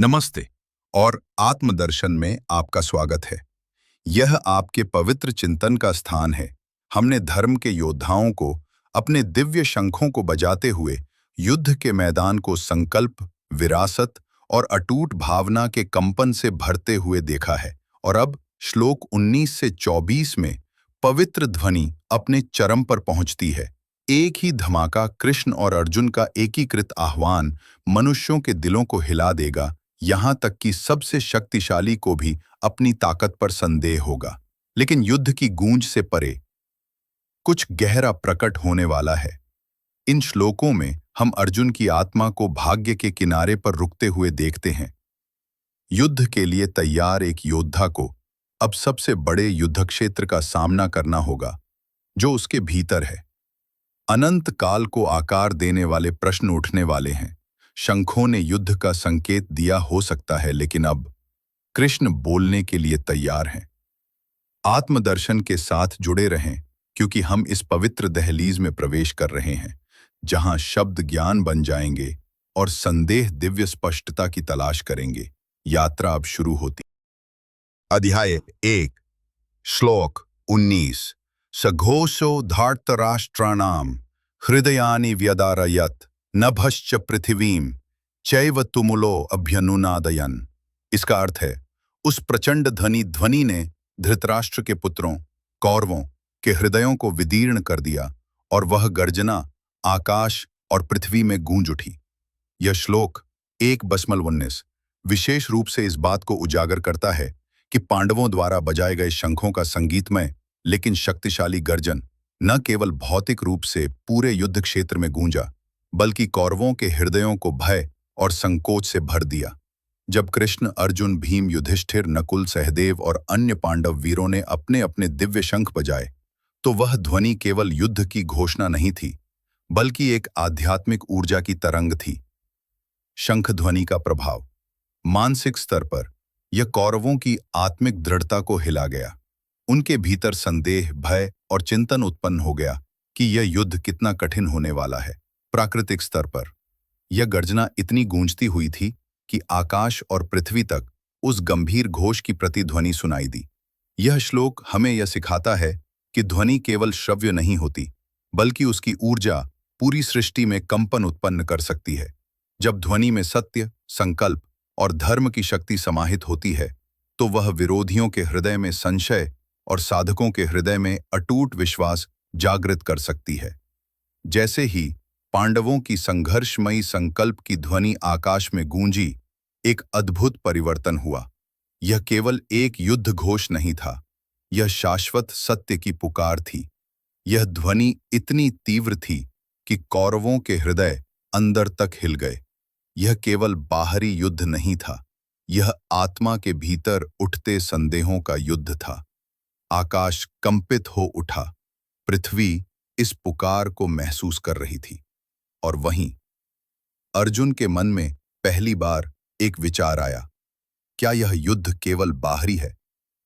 नमस्ते और आत्मदर्शन में आपका स्वागत है। यह आपके पवित्र चिंतन का स्थान है। हमने धर्म के योद्धाओं को अपने दिव्य शंखों को बजाते हुए युद्ध के मैदान को संकल्प, विरासत और अटूट भावना के कंपन से भरते हुए देखा है। और अब श्लोक 19 से 24 में पवित्र ध्वनि अपने चरम पर पहुंचती है। एक ही धमाका कृष्ण और अर्जुन का एकीकृत आह्वान मनुष्यों के दिलों को हिला देगा, यहां तक कि सबसे शक्तिशाली को भी अपनी ताकत पर संदेह होगा। लेकिन युद्ध की गूंज से परे कुछ गहरा प्रकट होने वाला है। इन श्लोकों में हम अर्जुन की आत्मा को भाग्य के किनारे पर रुकते हुए देखते हैं। युद्ध के लिए तैयार एक योद्धा को अब सबसे बड़े युद्ध क्षेत्र का सामना करना होगा जो उसके भीतर है। अनंत काल को आकार देने वाले प्रश्न उठने वाले हैं। शंखों ने युद्ध का संकेत दिया हो सकता है, लेकिन अब कृष्ण बोलने के लिए तैयार हैं। आत्मदर्शन के साथ जुड़े रहें, क्योंकि हम इस पवित्र दहलीज में प्रवेश कर रहे हैं जहां शब्द ज्ञान बन जाएंगे और संदेह दिव्य स्पष्टता की तलाश करेंगे। यात्रा अब शुरू होती। अध्याय 1, श्लोक 19। सघोषो धार्तराष्ट्राणाम हृदयानि व्यदारयत् नभश्च पृथिवीम चैव तुमुलो अभ्यनुनादयन्। इसका अर्थ है, उस प्रचंड ध्वनि ने धृतराष्ट्र के पुत्रों कौरवों के हृदयों को विदीर्ण कर दिया और वह गर्जना आकाश और पृथ्वी में गूंज उठी। यह श्लोक 1:19 विशेष रूप से इस बात को उजागर करता है कि पांडवों द्वारा बजाए गए शंखों का संगीतमय लेकिन शक्तिशाली गर्जन न केवल भौतिक रूप से पूरे युद्ध क्षेत्र में गूंजा, बल्कि कौरवों के हृदयों को भय और संकोच से भर दिया। जब कृष्ण, अर्जुन, भीम, युधिष्ठिर, नकुल, सहदेव और अन्य पांडव वीरों ने अपने अपने दिव्य शंख बजाए, तो वह ध्वनि केवल युद्ध की घोषणा नहीं थी, बल्कि एक आध्यात्मिक ऊर्जा की तरंग थी। शंख ध्वनि का प्रभाव मानसिक स्तर पर यह कौरवों की आत्मिक दृढ़ता को हिला गया। उनके भीतर संदेह, भय और चिंतन उत्पन्न हो गया कि यह युद्ध कितना कठिन होने वाला है। प्राकृतिक स्तर पर यह गर्जना इतनी गूंजती हुई थी कि आकाश और पृथ्वी तक उस गंभीर घोष की प्रतिध्वनि सुनाई दी। यह श्लोक हमें यह सिखाता है कि ध्वनि केवल श्रव्य नहीं होती, बल्कि उसकी ऊर्जा पूरी सृष्टि में कंपन उत्पन्न कर सकती है। जब ध्वनि में सत्य, संकल्प और धर्म की शक्ति समाहित होती है, तो वह विरोधियों के हृदय में संशय और साधकों के हृदय में अटूट विश्वास जागृत कर सकती है। जैसे ही पांडवों की संघर्षमयी संकल्प की ध्वनि आकाश में गूंजी, एक अद्भुत परिवर्तन हुआ। यह केवल एक युद्ध घोष नहीं था, यह शाश्वत सत्य की पुकार थी। यह ध्वनि इतनी तीव्र थी कि कौरवों के हृदय अंदर तक हिल गए। यह केवल बाहरी युद्ध नहीं था, यह आत्मा के भीतर उठते संदेहों का युद्ध था। आकाश कंपित हो उठा, पृथ्वी इस पुकार को महसूस कर रही थी। और वहीं अर्जुन के मन में पहली बार एक विचार आया, क्या यह युद्ध केवल बाहरी है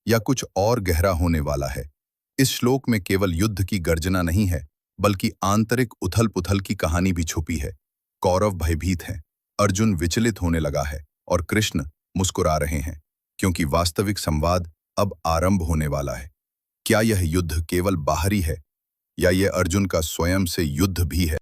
या कुछ और गहरा होने वाला है? इस श्लोक में केवल युद्ध की गर्जना नहीं है, बल्कि आंतरिक उथल-पुथल की कहानी भी छुपी है। कौरव भयभीत हैं, अर्जुन विचलित होने लगा है और कृष्ण मुस्कुरा रहे हैं, क्योंकि वास्तविक संवाद अब आरंभ होने वाला है। क्या यह युद्ध केवल बाहरी है या यह अर्जुन का स्वयं से युद्ध भी है?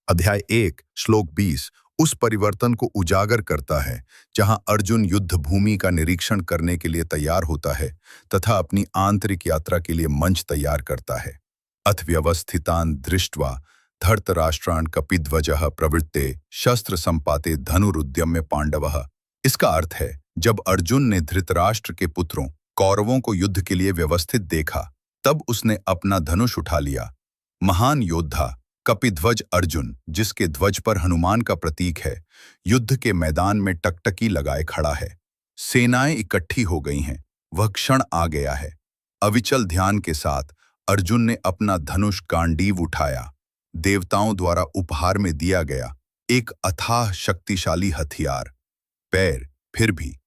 अध्याय 1, श्लोक 20 उस परिवर्तन को उजागर करता है जहां अर्जुन युद्ध भूमि का निरीक्षण करने के लिए तैयार होता है तथा अपनी आंतरिक यात्रा के लिए मंच तैयार करता है। अथ व्यवस्थितान दृष्ट्वा धर्तराष्ट्रान् कपिध्वजः प्रवृत्ते शस्त्र संपाते धनुरुद्यम्य पांडवः। इसका अर्थ है, जब अर्जुन ने धृतराष्ट्र के पुत्रों कौरवों को युद्ध के लिए व्यवस्थित देखा, तब उसने अपना धनुष उठा लिया। महान योद्धा कपिध्वज अर्जुन, जिसके ध्वज पर हनुमान का प्रतीक है, युद्ध के मैदान में टकटकी लगाए खड़ा है। सेनाएं इकट्ठी हो गई हैं, वह क्षण आ गया है। अविचल ध्यान के साथ अर्जुन ने अपना धनुष गांडीव उठाया, देवताओं द्वारा उपहार में दिया गया एक अथाह शक्तिशाली हथियार। पैर फिर भी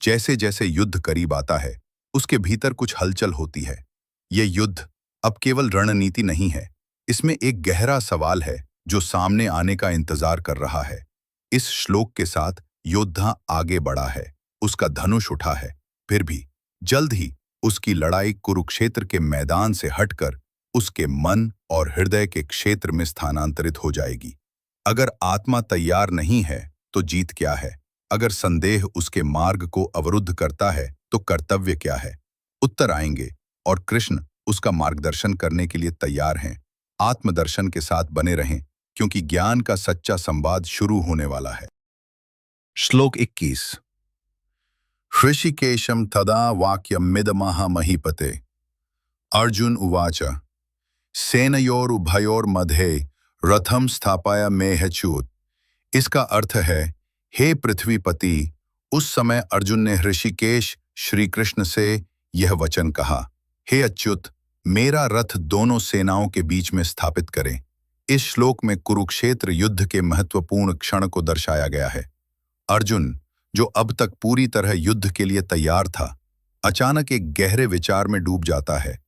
जैसे जैसे युद्ध करीब आता है, उसके भीतर कुछ हलचल होती है। यह युद्ध अब केवल रणनीति नहीं है, इसमें एक गहरा सवाल है जो सामने आने का इंतजार कर रहा है। इस श्लोक के साथ योद्धा आगे बढ़ा है, उसका धनुष उठा है। फिर भी जल्द ही उसकी लड़ाई कुरुक्षेत्र के मैदान से हटकर उसके मन और हृदय के क्षेत्र में स्थानांतरित हो जाएगी। अगर आत्मा तैयार नहीं है तो जीत क्या है? अगर संदेह उसके मार्ग को अवरुद्ध करता है तो कर्तव्य क्या है? उत्तर आएंगे और कृष्ण उसका मार्गदर्शन करने के लिए तैयार हैं। आत्मदर्शन के साथ बने रहें, क्योंकि ज्ञान का सच्चा संवाद शुरू होने वाला है। श्लोक 21। ऋषिकेशम तदा वाक्यमिदमः महीपते। अर्जुन उवाच सेनयोरुभयोर्मध्ये रथम स्थापय मेहच्युत। इसका अर्थ है, हे पृथ्वीपति, उस समय अर्जुन ने ऋषिकेश श्री कृष्ण से यह वचन कहा, हे अच्युत, मेरा रथ दोनों सेनाओं के बीच में स्थापित करें। इस श्लोक में कुरुक्षेत्र युद्ध के महत्वपूर्ण क्षण को दर्शाया गया है। अर्जुन, जो अब तक पूरी तरह युद्ध के लिए तैयार था, अचानक एक गहरे विचार में डूब जाता है।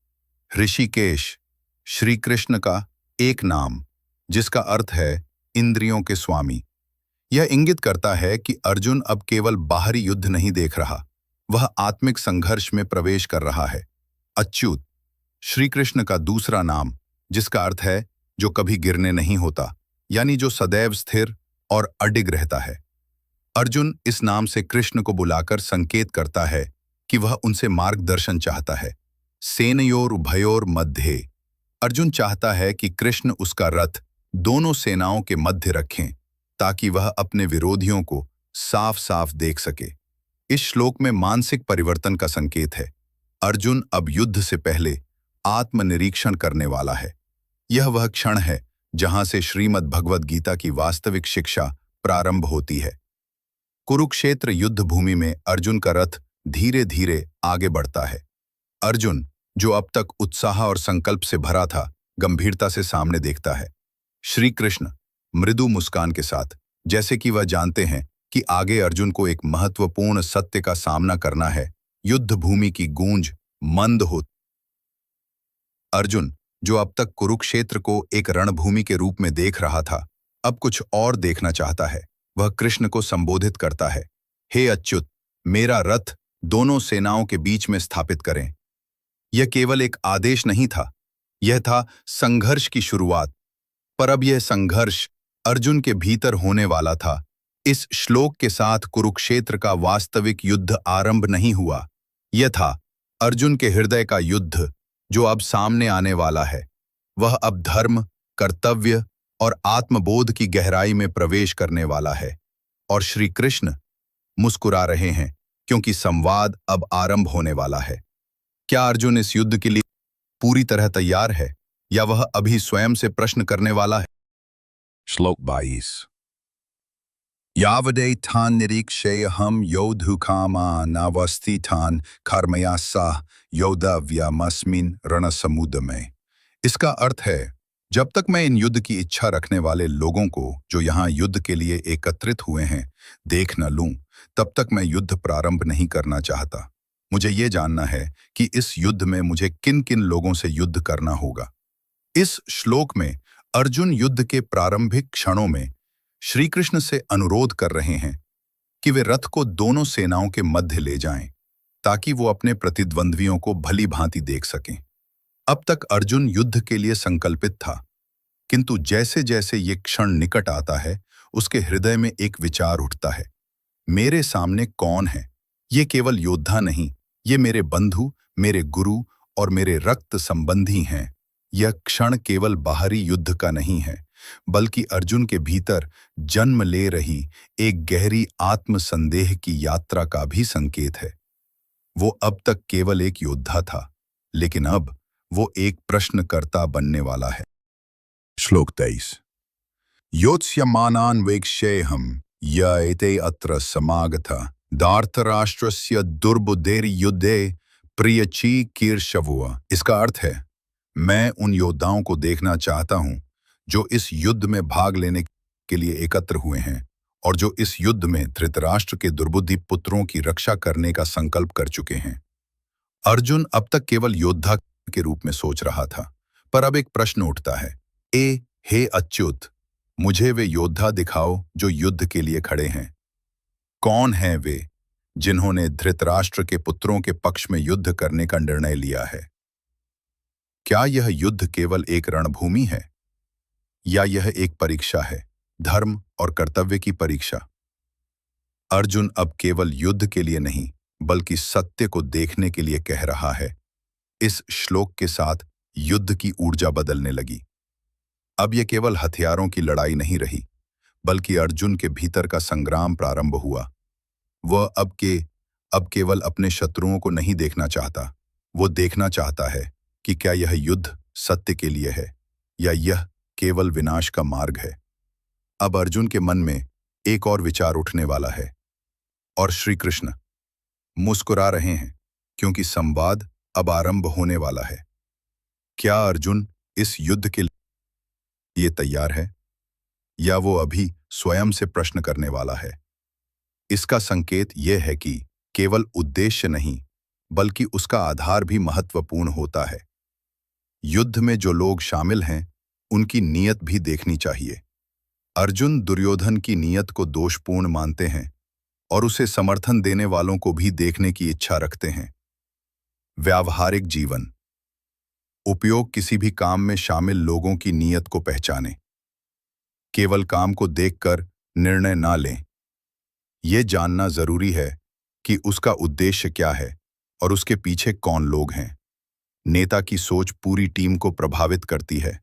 ऋषिकेश श्री कृष्ण का एक नाम, जिसका अर्थ है इंद्रियों के स्वामी। यह इंगित करता है कि अर्जुन अब केवल बाहरी युद्ध नहीं देख रहा, वह आत्मिक संघर्ष में प्रवेश कर रहा है। अच्युत श्री कृष्ण का दूसरा नाम, जिसका अर्थ है जो कभी गिरने नहीं होता, यानी जो सदैव स्थिर और अडिग रहता है। अर्जुन इस नाम से कृष्ण को बुलाकर संकेत करता है कि वह उनसे मार्गदर्शन चाहता है। सेनयोर उभयोर मध्य, अर्जुन चाहता है कि कृष्ण उसका रथ दोनों सेनाओं के मध्य रखें, ताकि वह अपने विरोधियों को साफ साफ देख सके। इस श्लोक में मानसिक परिवर्तन का संकेत है। अर्जुन अब युद्ध से पहले आत्मनिरीक्षण करने वाला है। यह वह क्षण है जहां से श्रीमद् भगवद गीता की वास्तविक शिक्षा प्रारंभ होती है। कुरुक्षेत्र युद्ध भूमि में अर्जुन का रथ धीरे धीरे आगे बढ़ता है। अर्जुन, जो अब तक उत्साह और संकल्प से भरा था, गंभीरता से सामने देखता है। श्री कृष्ण मृदु मुस्कान के साथ, जैसे कि वह जानते हैं कि आगे अर्जुन को एक महत्वपूर्ण सत्य का सामना करना है। युद्ध भूमि की गूंज मंद हो। अर्जुन, जो अब तक कुरुक्षेत्र को एक रणभूमि के रूप में देख रहा था, अब कुछ और देखना चाहता है। वह कृष्ण को संबोधित करता है, हे अच्युत, मेरा रथ दोनों सेनाओं के बीच में स्थापित करें। यह केवल एक आदेश नहीं था, यह था संघर्ष की शुरुआत। पर अब यह संघर्ष अर्जुन के भीतर होने वाला था। इस श्लोक के साथ कुरुक्षेत्र का वास्तविक युद्ध आरंभ नहीं हुआ, यह था अर्जुन के हृदय का युद्ध जो अब सामने आने वाला है। वह अब धर्म, कर्तव्य और आत्मबोध की गहराई में प्रवेश करने वाला है। और श्री कृष्ण मुस्कुरा रहे हैं, क्योंकि संवाद अब आरंभ होने वाला है। क्या अर्जुन इस युद्ध के लिए पूरी तरह तैयार है, या वह अभी स्वयं से प्रश्न करने वाला है? श्लोक 22। यावदेतान् निरीक्षेऽहं योद्धुकामानवस्थितान् कर्मया सह योद्धव्यमस्मिन् रणसमुद्र में। इसका अर्थ है, जब तक मैं इन युद्ध की इच्छा रखने वाले लोगों को, जो यहाँ युद्ध के लिए एकत्रित हुए हैं, देख न लूं, तब तक मैं युद्ध प्रारंभ नहीं करना चाहता। मुझे ये जानना है कि इस युद्ध में मुझे किन किन लोगों से युद्ध करना होगा। इस श्लोक में अर्जुन युद्ध के प्रारंभिक क्षणों में श्री कृष्ण से अनुरोध कर रहे हैं कि वे रथ को दोनों सेनाओं के मध्य ले जाएं, ताकि वो अपने प्रतिद्वंद्वियों को भली भांति देख सकें। अब तक अर्जुन युद्ध के लिए संकल्पित था, किंतु जैसे जैसे ये क्षण निकट आता है, उसके हृदय में एक विचार उठता है, मेरे सामने कौन है? ये केवल योद्धा नहीं, ये मेरे बंधु, मेरे गुरु और मेरे रक्त संबंधी हैं। यह क्षण केवल बाहरी युद्ध का नहीं है, बल्कि अर्जुन के भीतर जन्म ले रही एक गहरी आत्मसंदेह की यात्रा का भी संकेत है। वो अब तक केवल एक योद्धा था, लेकिन अब वो एक प्रश्नकर्ता बनने वाला है। श्लोक 23। योत्स्यमानान् वेक्ष्येऽहं य एते अत्र समागतः धार्तराष्ट्रस्य दुर्बुद्धेर्युद्धे प्रियचिकीर्षवः। इसका अर्थ है, मैं उन योद्धाओं को देखना चाहता हूं जो इस युद्ध में भाग लेने के लिए एकत्र हुए हैं और जो इस युद्ध में धृतराष्ट्र के दुर्बुद्धि पुत्रों की रक्षा करने का संकल्प कर चुके हैं। अर्जुन अब तक केवल योद्धा के रूप में सोच रहा था, पर अब एक प्रश्न उठता है, हे अच्युत, मुझे वे योद्धा दिखाओ जो युद्ध के लिए खड़े हैं। कौन हैं वे जिन्होंने धृतराष्ट्र के पुत्रों के पक्ष में युद्ध करने का निर्णय लिया है? क्या यह युद्ध केवल एक रणभूमि है या यह एक परीक्षा है, धर्म और कर्तव्य की परीक्षा? अर्जुन अब केवल युद्ध के लिए नहीं बल्कि सत्य को देखने के लिए कह रहा है। इस श्लोक के साथ युद्ध की ऊर्जा बदलने लगी। अब यह केवल हथियारों की लड़ाई नहीं रही बल्कि अर्जुन के भीतर का संग्राम प्रारंभ हुआ। वह अब केवल अपने शत्रुओं को नहीं देखना चाहता, वो देखना चाहता है कि क्या यह युद्ध सत्य के लिए है या यह केवल विनाश का मार्ग है। अब अर्जुन के मन में एक और विचार उठने वाला है और श्री कृष्ण मुस्कुरा रहे हैं क्योंकि संवाद अब आरंभ होने वाला है। क्या अर्जुन इस युद्ध के लिए तैयार है या वो अभी स्वयं से प्रश्न करने वाला है? इसका संकेत यह है कि केवल उद्देश्य नहीं बल्कि उसका आधार भी महत्वपूर्ण होता है। युद्ध में जो लोग शामिल हैं उनकी नीयत भी देखनी चाहिए। अर्जुन दुर्योधन की नीयत को दोषपूर्ण मानते हैं और उसे समर्थन देने वालों को भी देखने की इच्छा रखते हैं। व्यावहारिक जीवन उपयोग किसी भी काम में शामिल लोगों की नीयत को पहचानें। केवल काम को देखकर निर्णय ना लें। यह जानना जरूरी है कि उसका उद्देश्य क्या है और उसके पीछे कौन लोग हैं। नेता की सोच पूरी टीम को प्रभावित करती है।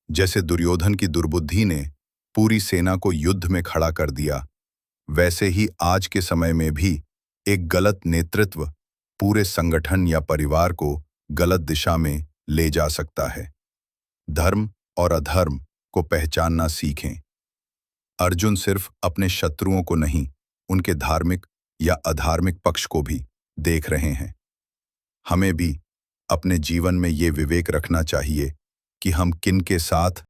जैसे दुर्योधन की दुर्बुद्धि ने पूरी सेना को युद्ध में खड़ा कर दिया, वैसे ही आज के समय में भी एक गलत नेतृत्व पूरे संगठन या परिवार को गलत दिशा में ले जा सकता है। धर्म और अधर्म को पहचानना सीखें। अर्जुन सिर्फ अपने शत्रुओं को नहीं, उनके धार्मिक या अधार्मिक पक्ष को भी देख रहे हैं। हमें भी अपने जीवन में ये विवेक रखना चाहिए कि हम किन के साथ।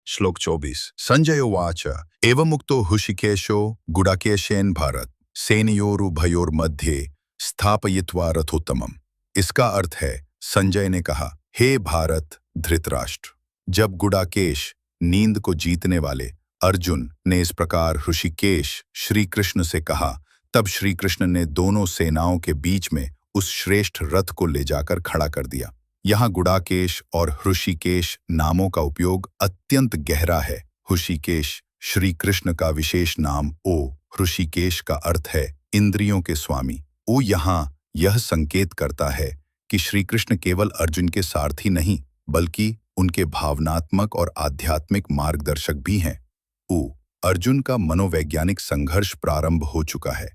श्लोक 24 संजय उवाच एवमुक्तो हृषिकेशो गुडाकेशेन भारत सेनयोरुभयोर्मध्ये स्थापयित्वा रथोत्तमम्। इसका अर्थ है, संजय ने कहा, हे भारत धृतराष्ट्र। जब गुडाकेश नींद को जीतने वाले अर्जुन ने इस प्रकार हृषिकेश श्री कृष्ण से कहा, तब श्री कृष्ण ने दोनों सेनाओं के बीच में उस श्रेष्ठ रथ को ले जाकर खड़ा कर दिया। यहाँ गुडाकेश और हृषिकेश नामों का उपयोग अत्यंत गहरा है। हृषिकेश श्री कृष्ण का विशेष नाम ओ हृषिकेश का अर्थ है इंद्रियों के स्वामी। ओ यहाँ यह संकेत करता है कि श्री कृष्ण केवल अर्जुन के सारथी नहीं बल्कि उनके भावनात्मक और आध्यात्मिक मार्गदर्शक भी हैं। ओ अर्जुन का मनोवैज्ञानिक संघर्ष प्रारंभ हो चुका है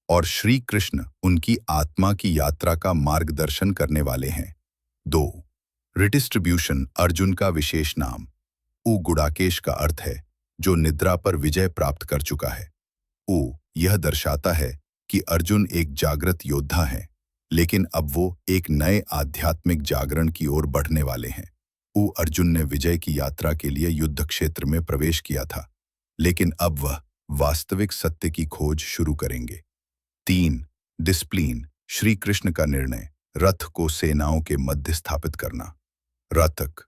और श्री कृष्ण उनकी आत्मा की यात्रा का मार्गदर्शन करने वाले हैं। 2 रिडिस्ट्रीब्यूशन अर्जुन का विशेष नाम। ऊ गुडाकेश का अर्थ है जो निद्रा पर विजय प्राप्त कर चुका है। ऊ यह दर्शाता है कि अर्जुन एक जागृत योद्धा है, लेकिन अब वो एक नए आध्यात्मिक जागरण की ओर बढ़ने वाले हैं। ऊ अर्जुन ने विजय की यात्रा के लिए युद्ध क्षेत्र में प्रवेश किया था, लेकिन अब वह वास्तविक सत्य की खोज शुरू करेंगे। 3 डिसिप्लिन श्री कृष्ण का निर्णय रथ को सेनाओं के मध्य स्थापित करना। रथक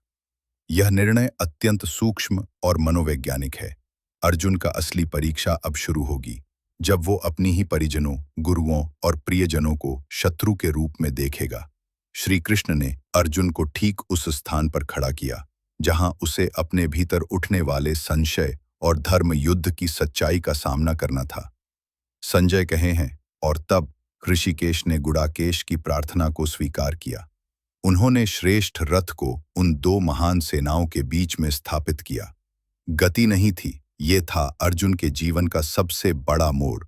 यह निर्णय अत्यंत सूक्ष्म और मनोवैज्ञानिक है। अर्जुन का असली परीक्षा अब शुरू होगी, जब वो अपनी ही परिजनों, गुरुओं और प्रियजनों को शत्रु के रूप में देखेगा। श्री कृष्ण ने अर्जुन को ठीक उस स्थान पर खड़ा किया जहां उसे अपने भीतर उठने वाले संशय और धर्म युद्ध की सच्चाई का सामना करना था। संजय कहे हैं, और तब ऋषिकेश ने गुडाकेश की प्रार्थना को स्वीकार किया। उन्होंने श्रेष्ठ रथ को उन 2 महान सेनाओं के बीच में स्थापित किया। गति नहीं थी, ये था अर्जुन के जीवन का सबसे बड़ा मोड़।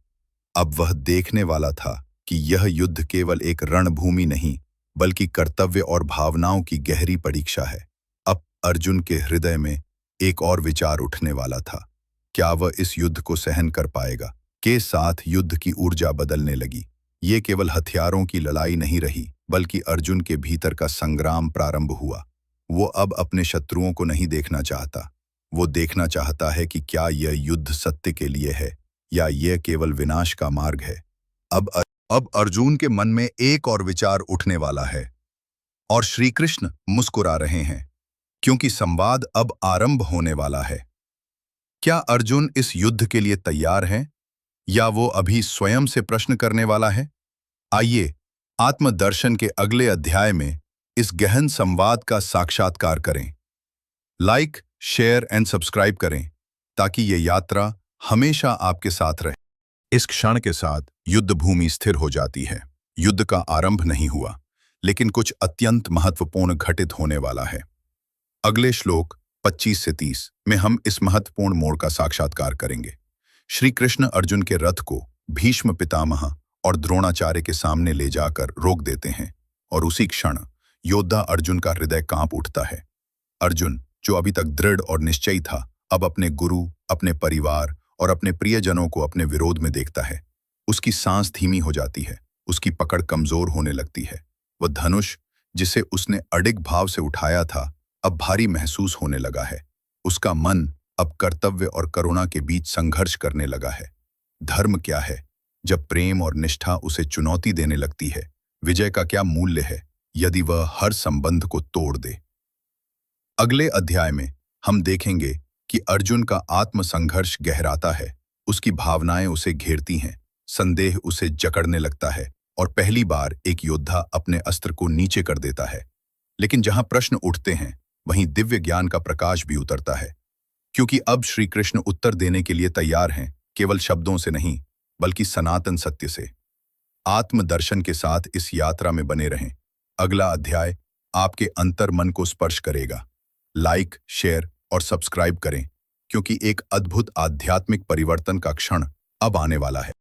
अब वह देखने वाला था कि यह युद्ध केवल एक रणभूमि नहीं बल्कि कर्तव्य और भावनाओं की गहरी परीक्षा है। अब अर्जुन के हृदय में एक और विचार उठने वाला था, क्या वह इस युद्ध को सहन कर पाएगा? के साथ युद्ध की ऊर्जा बदलने लगी। ये केवल हथियारों की लड़ाई नहीं रही बल्कि अर्जुन के भीतर का संग्राम प्रारंभ हुआ। वो अब अपने शत्रुओं को नहीं देखना चाहता, वो देखना चाहता है कि क्या यह युद्ध सत्य के लिए है या यह केवल विनाश का मार्ग है। अब अर्जुन के मन में एक और विचार उठने वाला है और श्री कृष्ण मुस्कुरा रहे हैं क्योंकि संवाद अब आरंभ होने वाला है। क्या अर्जुन इस युद्ध के लिए तैयार हैं या वो अभी स्वयं से प्रश्न करने वाला है? आइए आत्मदर्शन के अगले अध्याय में इस गहन संवाद का साक्षात्कार करें। लाइक, शेयर एंड सब्सक्राइब करें ताकि ये यात्रा हमेशा आपके साथ रहे। इस क्षण के साथ युद्ध भूमि स्थिर हो जाती है। युद्ध का आरंभ नहीं हुआ, लेकिन कुछ अत्यंत महत्वपूर्ण घटित होने वाला है। अगले श्लोक 25 से 30 में हम इस महत्वपूर्ण मोड़ का साक्षात्कार करेंगे। श्री कृष्ण अर्जुन के रथ को भीष्म पितामह और द्रोणाचार्य के सामने ले जाकर रोक देते हैं और उसी क्षण योद्धा अर्जुन का हृदय कांप उठता है। अर्जुन, जो अभी तक दृढ़ और निश्चयी था, अब अपने गुरु, अपने परिवार और अपने प्रियजनों को अपने विरोध में देखता है। उसकी सांस धीमी हो जाती है, उसकी पकड़ कमजोर होने लगती है। वह धनुष, जिसे उसने अडिग भाव से उठाया था, अब भारी महसूस होने लगा है। उसका मन अब कर्तव्य और करुणा के बीच संघर्ष करने लगा है। धर्म क्या है जब प्रेम और निष्ठा उसे चुनौती देने लगती है? विजय का क्या मूल्य है यदि वह हर संबंध को तोड़ दे? अगले अध्याय में हम देखेंगे कि अर्जुन का आत्मसंघर्ष गहराता है। उसकी भावनाएं उसे घेरती हैं, संदेह उसे जकड़ने लगता है और पहली बार एक योद्धा अपने अस्त्र को नीचे कर देता है। लेकिन जहां प्रश्न उठते हैं, वहीं दिव्य ज्ञान का प्रकाश भी उतरता है, क्योंकि अब श्री कृष्ण उत्तर देने के लिए तैयार हैं, केवल शब्दों से नहीं, बल्कि सनातन सत्य से। आत्मदर्शन के साथ इस यात्रा में बने रहें। अगला अध्याय आपके अंतर मन को स्पर्श करेगा। लाइक, शेयर और सब्सक्राइब करें, क्योंकि एक अद्भुत आध्यात्मिक परिवर्तन का क्षण अब आने वाला है।